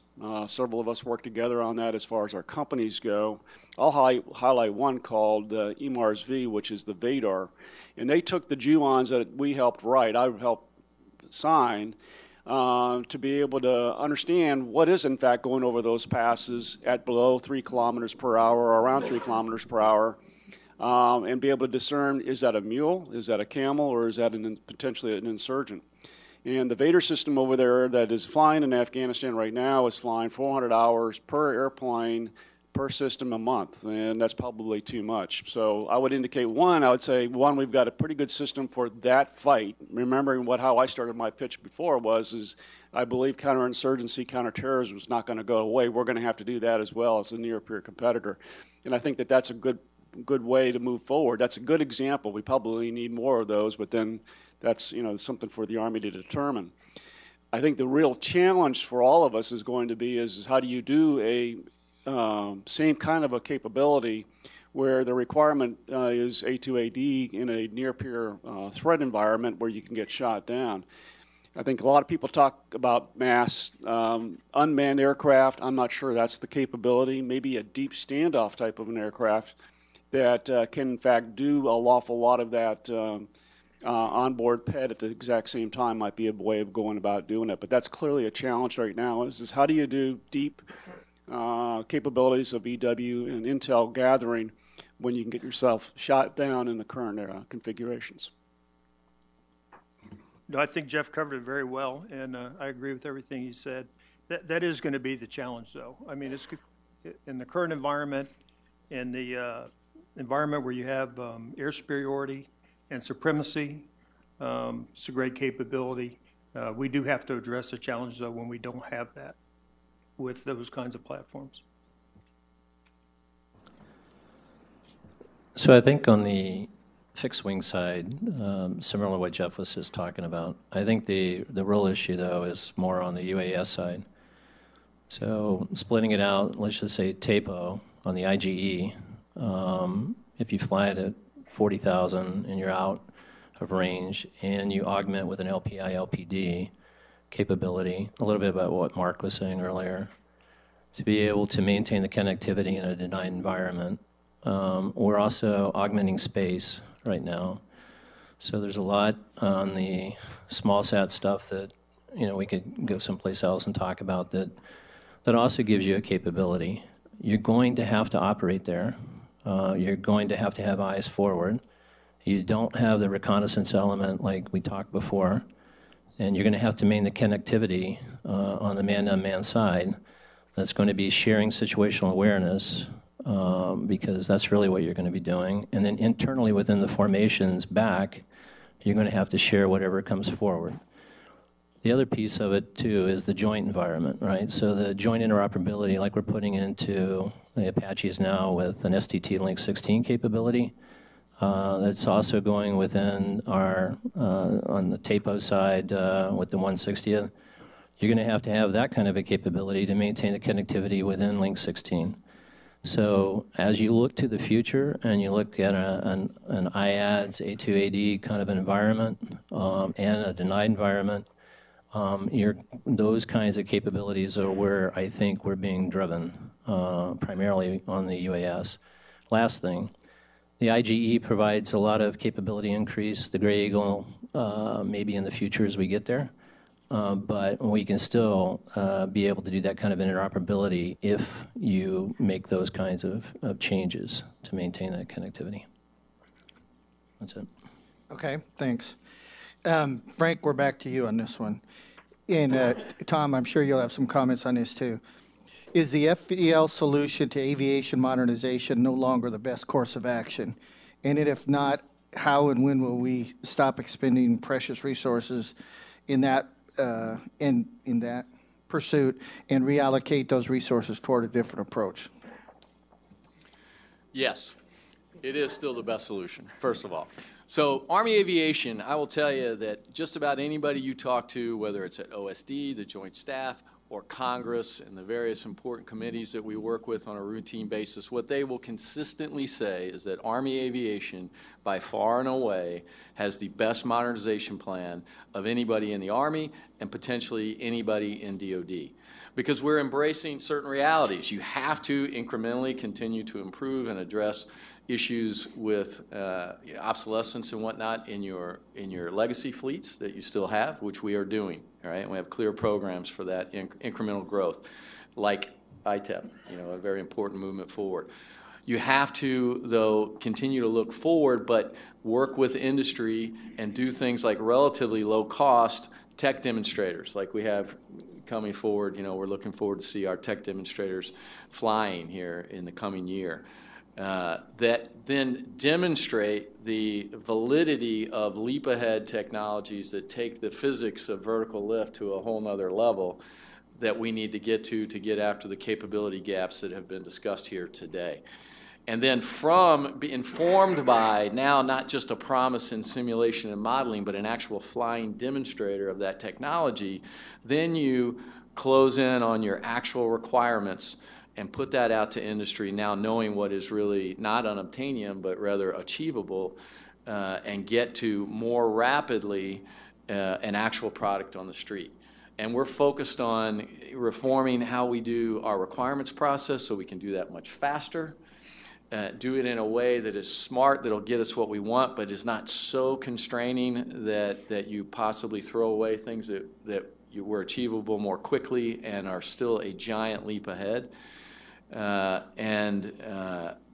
Several of us work together on that as far as our companies go. I'll highlight one called EMARS V, which is the Vadar. And they took the JUONs that we helped write, I helped sign, to be able to understand what is in fact going over those passes at below 3 kilometers per hour or around 3 kilometers per hour. And be able to discern, is that a mule, is that a camel, or is that potentially an insurgent? And the Vadar system over there that is flying in Afghanistan right now is flying 400 hours per airplane per system a month, and that's probably too much. So I would indicate we've got a pretty good system for that fight. Remembering how I started my pitch before is I believe counterinsurgency, counterterrorism is not going to go away. We're going to have to do that as well as a near peer competitor. And I think that that's a good good way to move forward. That's a good example. We probably need more of those, but then that's something for the Army to determine. I think the real challenge for all of us is going to be is how do you do a same kind of a capability where the requirement is A2AD in a near-peer threat environment where you can get shot down. I think a lot of people talk about mass unmanned aircraft. I'm not sure that's the capability. Maybe a deep standoff type of an aircraft that can, in fact, do a lawful lot of that onboard PET at the exact same time might be a way of going about doing it. But that's clearly a challenge right now is how do you do deep capabilities of EW and intel gathering when you can get yourself shot down in the current configurations. No, I think Jeff covered it very well, and I agree with everything he said. That is going to be the challenge, though. I mean, it's in the current environment, in the environment where you have air superiority and supremacy, it's a great capability. We do have to address the challenge, though, when we don't have that with those kinds of platforms. So I think on the fixed wing side, similar to what Jeff was just talking about, I think the real issue, though, is more on the UAS side. So splitting it out, let's just say TAPO on the IGE, if you fly it at 40,000 and you're out of range and you augment with an LPI, LPD capability, a little bit about what Mark was saying earlier, to be able to maintain the connectivity in a denied environment. We're also augmenting space right now. So there's a lot on the small sat stuff that, we could go someplace else and talk about that also gives you a capability. You're going to have to operate there. You're going to have eyes forward. You don't have the reconnaissance element like we talked before, and you're going to have to maintain the connectivity on the man-to-man side. That's going to be sharing situational awareness, because that's really what you're going to be doing. And then internally within the formations back, you're going to have to share whatever comes forward. The other piece of it, too, is the joint environment, right? So the joint interoperability, like we're putting into the Apaches now with an STT Link 16 capability, that's also going within our, on the TAPO side with the 160th. You're going to have that kind of a capability to maintain the connectivity within Link 16. So as you look to the future and you look at an IADS, A2AD kind of an environment and a denied environment, those kinds of capabilities are where I think we're being driven, primarily on the UAS. Last thing, the IGE provides a lot of capability increase. The Gray Eagle, maybe in the future as we get there. But we can still be able to do that kind of interoperability if you make those kinds of changes to maintain that connectivity. That's it. Okay, thanks. Frank, we're back to you on this one. And Tom, I'm sure you'll have some comments on this too. Is the FDL solution to aviation modernization no longer the best course of action? And if not, how and when will we stop expending precious resources in that in that pursuit and reallocate those resources toward a different approach? Yes, it is still the best solution, first of all. So Army Aviation, I will tell you that just about anybody you talk to, whether it's at OSD, the Joint Staff, or Congress and the various important committees that we work with on a routine basis, what they will consistently say is that Army Aviation, by far and away, has the best modernization plan of anybody in the Army and potentially anybody in DoD. Because we're embracing certain realities. You have to incrementally continue to improve and address issues with obsolescence and whatnot in your legacy fleets that you still have, which we are doing. All right, and we have clear programs for that incremental growth, like ITEP, a very important movement forward. You have to, though, continue to look forward, but work with industry and do things like relatively low-cost tech demonstrators, like we have coming forward. We're looking forward to see our tech demonstrators flying here in the coming year. That then demonstrate the validity of leap-ahead technologies that take the physics of vertical lift to a whole nother level that we need to get after the capability gaps that have been discussed here today. And then be informed by now not just a promise in simulation and modeling, but an actual flying demonstrator of that technology, then you close in on your actual requirements and put that out to industry, now knowing what is really not unobtainium, but rather achievable, and get to more rapidly an actual product on the street. And we're focused on reforming how we do our requirements process so we can do that much faster. Do it in a way that is smart, that'll get us what we want, but is not so constraining that you possibly throw away things that were achievable more quickly and are still a giant leap ahead.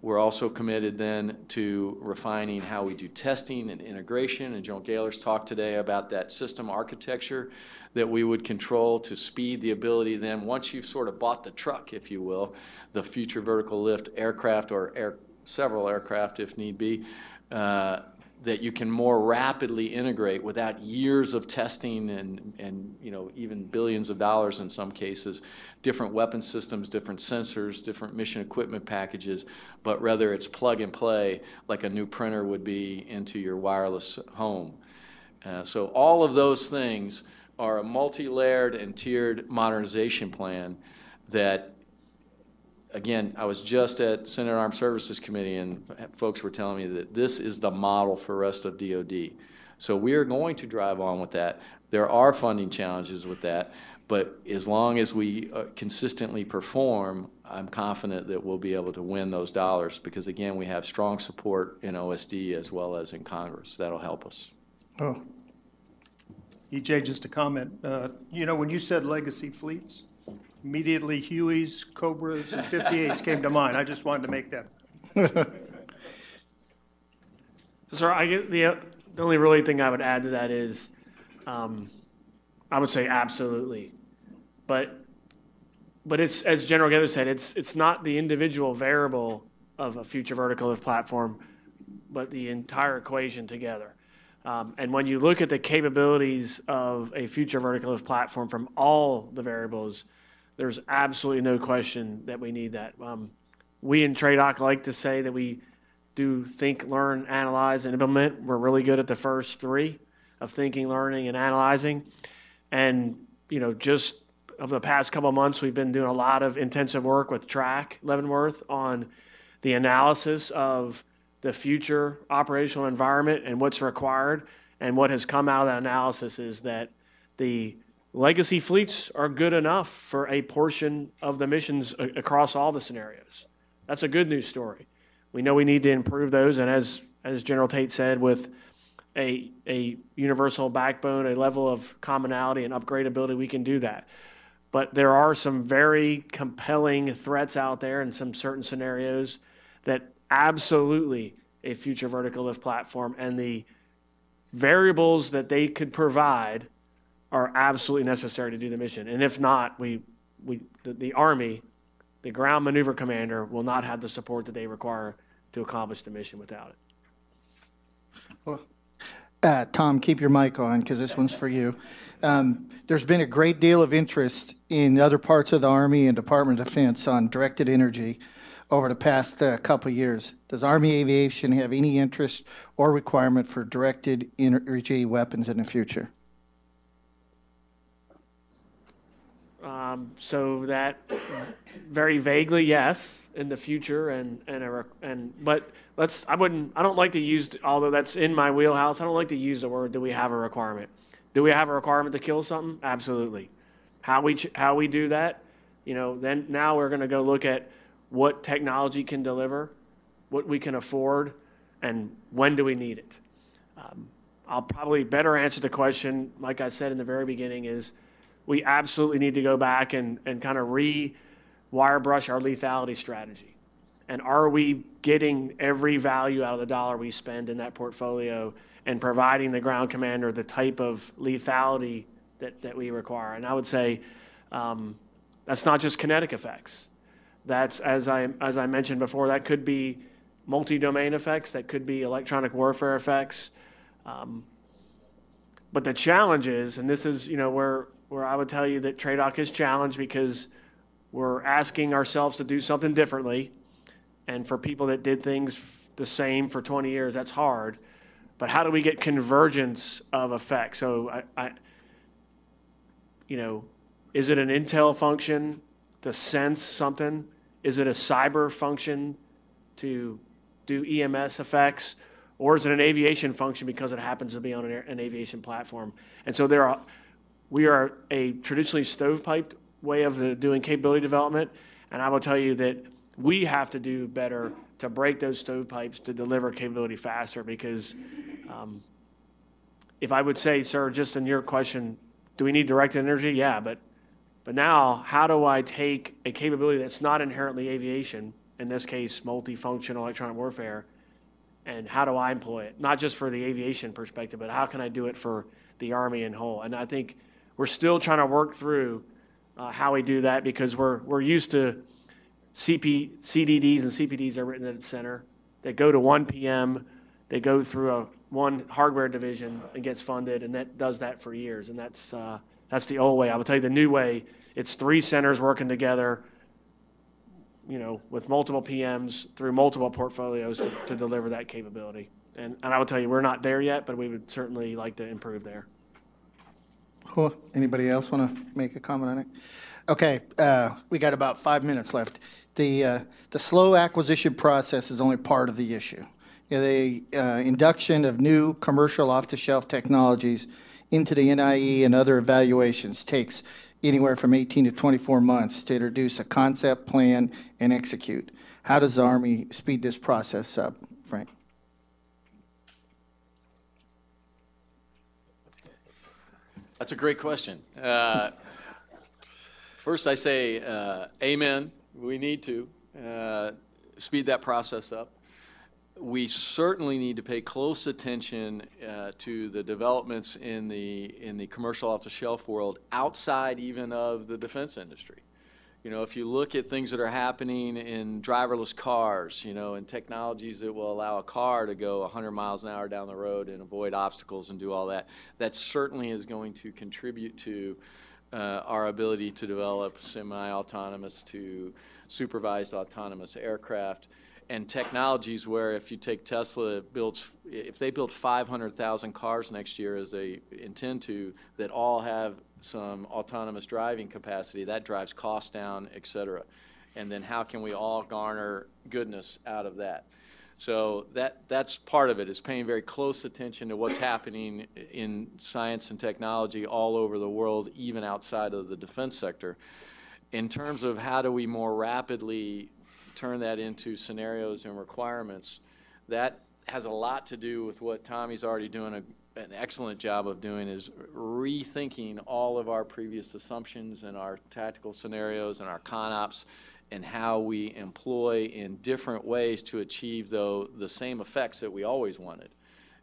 We're also committed then to refining how we do testing and integration. And General Gaylor's talked today about that system architecture that we would control to speed the ability then, once you've sort of bought the truck, if you will, the future vertical lift aircraft or several aircraft if need be, that you can more rapidly integrate without years of testing and even billions of dollars in some cases, different weapon systems, different sensors, different mission equipment packages, but rather it's plug and play like a new printer would be into your wireless home. So all of those things are a multi-layered and tiered modernization plan that, again, I was just at Senate Armed Services Committee and folks were telling me that this is the model for the rest of DOD. So we are going to drive on with that. There are funding challenges with that, but as long as we consistently perform, I'm confident that we'll be able to win those dollars because, again, we have strong support in OSD as well as in Congress. That'll help us. Oh. EJ, just a comment. When you said legacy fleets, immediately Hueys, Cobras, and 58s came to mind. I just wanted to make that. So I get the only really thing I would add to that is I would say absolutely. But it's, as General Gaylor said, it's not the individual variable of a future vertical lift platform, but the entire equation together. And when you look at the capabilities of a future vertical lift platform from all the variables, there's absolutely no question that we need that. We in TRADOC like to say that we do think, learn, analyze, and implement. We're really good at the first three of thinking, learning, and analyzing. And, just over the past couple of months, we've been doing a lot of intensive work with TRAC Leavenworth on the analysis of the future operational environment and what's required. And what has come out of that analysis is that the legacy fleets are good enough for a portion of the missions across all the scenarios. That's a good news story. We know we need to improve those, and as General Tate said, with a universal backbone, a level of commonality and upgradability, we can do that. But there are some very compelling threats out there in some certain scenarios that absolutely a future vertical lift platform and the variables that they could provide are absolutely necessary to do the mission. And if not, the Army, the ground maneuver commander, will not have the support that they require to accomplish the mission without it. Well, Tom, keep your mic on because this one's for you. There's been a great deal of interest in other parts of the Army and Department of Defense on directed energy over the past couple of years. Does Army Aviation have any interest or requirement for directed energy weapons in the future? So that very vaguely, yes, in the future, but I don't like to use, although that's in my wheelhouse, I don't like to use the word, do we have a requirement? Do we have a requirement to kill something? Absolutely. How we do that, then now we're going to go look at what technology can deliver, what we can afford, and when do we need it? I'll probably better answer the question, like I said in the very beginning, is we absolutely need to go back and kind of wire brush our lethality strategy. And are we getting every value out of the dollar we spend in that portfolio and providing the ground commander the type of lethality that we require? And I would say that's not just kinetic effects. That's, as I mentioned before, that could be multi-domain effects, that could be electronic warfare effects. But the challenge is, and this is where I would tell you that TRADOC is challenged because we're asking ourselves to do something differently, And for people that did things the same for 20 years, that's hard. But how do we get convergence of effect? So is it an intel function to sense something? Is it a cyber function to do EMS effects? Or is it an aviation function because it happens to be on an aviation platform? And so we are a traditionally stovepiped way of doing capability development. And I will tell you that we have to do better to break those stovepipes to deliver capability faster, because if I would say, sir, just in your question, do we need directed energy? Yeah, but now how do I take a capability that's not inherently aviation, in this case multifunctional electronic warfare, and how do I employ it? Not just for the aviation perspective, but how can I do it for the Army in whole? And I think we're still trying to work through how we do that, because we're used to CDDs and CPDs are written at the center. They go to one PM, they go through one hardware division and gets funded, and that does that for years. And that's the old way. I will tell you the new way, it's 3 centers working together, with multiple PMs through multiple portfolios to deliver that capability. And I will tell you, we're not there yet, but we would certainly like to improve there. Cool. Anybody else want to make a comment on it? Okay, we got about 5 minutes left. The slow acquisition process is only part of the issue. The induction of new commercial off-the-shelf technologies into the NIE and other evaluations takes anywhere from 18 to 24 months to introduce a concept, plan, and execute. How does the Army speed this process up, Frank? That's a great question. First, I say amen. We need to speed that process up. We certainly need to pay close attention to the developments in the commercial off-the-shelf world outside even of the defense industry. If you look at things that are happening in driverless cars, and technologies that will allow a car to go 100 miles an hour down the road and avoid obstacles and do all that, that certainly is going to contribute to our ability to develop semi-autonomous to supervised autonomous aircraft. And technologies where, if you take Tesla, if they build 500,000 cars next year, as they intend to, that all have some autonomous driving capacity, that drives costs down, et cetera. And then how can we all garner goodness out of that? So that's part of it, is paying very close attention to what's happening in science and technology all over the world, even outside of the defense sector. In terms of how do we more rapidly turn that into scenarios and requirements, that has a lot to do with what Tommy's already doing an excellent job of doing, is rethinking all of our previous assumptions and our tactical scenarios and our CONOPS, and how we employ in different ways to achieve the same effects that we always wanted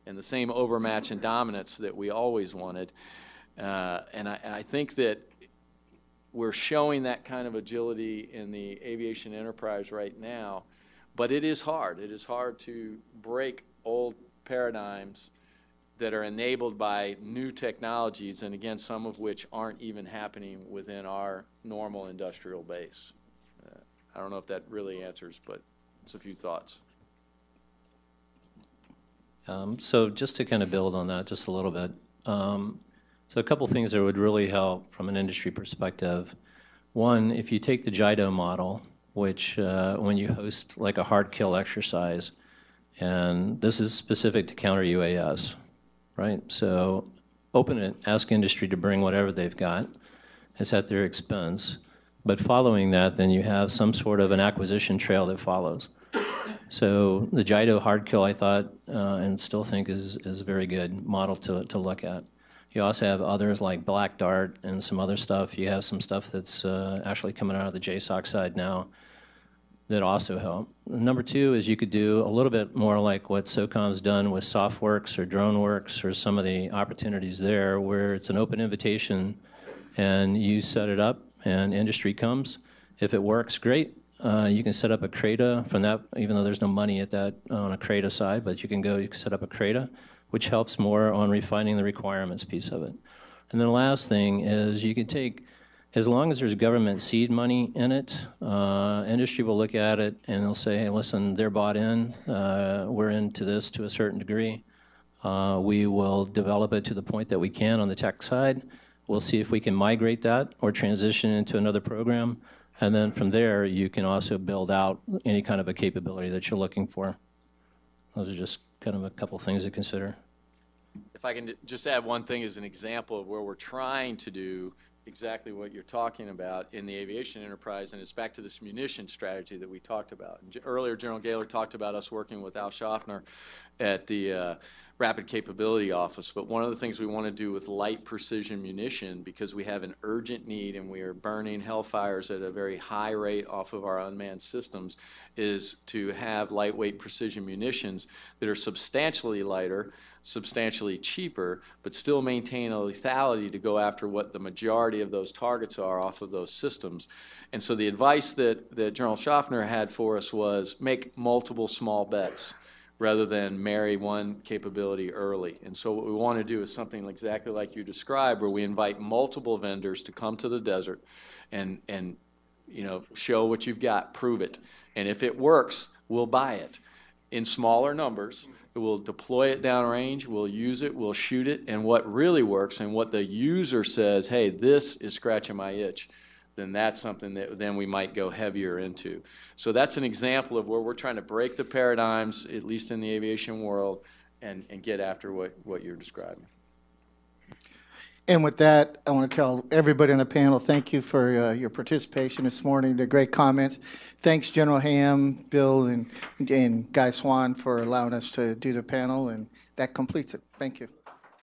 and the same overmatch and dominance that we always wanted. And I think that we're showing that kind of agility in the aviation enterprise right now, but it is hard. It is hard to break old paradigms that are enabled by new technologies, and again, some of which aren't even happening within our normal industrial base. I don't know if that really answers, but it's a few thoughts. So just to kind of build on that just a little bit. So a couple things that would really help from an industry perspective. One, if you take the JIDO model, which when you host like a hard kill exercise, and this is specific to counter UAS, right? So open it, ask industry to bring whatever they've got. It's at their expense. But following that, then you have some sort of an acquisition trail that follows. So the JIDO hard kill, I thought, and still think is a very good model to look at. You also have others like Black Dart and some other stuff. You have some stuff that's actually coming out of the JSOC side now that also help. Number two is you could do a little bit more like what SOCOM's done with SoftWorks or DroneWorks or some of the opportunities there, where it's an open invitation and you set it up and industry comes. If it works, great. You can set up a CRADA from that, even though there's no money at that on a CRADA side, but you can set up a CRADA, which helps more on refining the requirements piece of it. And then the last thing is you can take as long as there's government seed money in it, industry will look at it and they'll say, hey, listen, they're bought in. We're into this to a certain degree. We will develop it to the point that we can on the tech side. We'll see if we can migrate that or transition into another program. And then from there, you can also build out any kind of a capability that you're looking for. Those are just kind of a couple things to consider. If I can just add one thing as an example of where we're trying to do exactly what you're talking about in the aviation enterprise, and it's back to this munition strategy that we talked about. And earlier, General Gaylor talked about us working with Al Schaffner at the Rapid Capability Office, but one of the things we want to do with light precision munition, because we have an urgent need and we are burning hellfires at a very high rate off of our unmanned systems, is to have lightweight precision munitions that are substantially lighter, substantially cheaper, but still maintain a lethality to go after what the majority of those targets are off of those systems. And so the advice that General Schaffner had for us was make multiple small bets rather than marry one capability early. And so what we want to do is something exactly like you described, where we invite multiple vendors to come to the desert and you know, show what you've got, prove it. And if it works, we'll buy it in smaller numbers. We'll deploy it downrange, we'll use it, we'll shoot it, and what really works and what the user says, hey, this is scratching my itch, then that's something that then we might go heavier into. So that's an example of where we're trying to break the paradigms, at least in the aviation world, and get after what you're describing. And with that, I want to tell everybody on the panel, thank you for your participation this morning, the great comments. Thanks, General Ham, Bill, and Guy Swan for allowing us to do the panel, and that completes it. Thank you.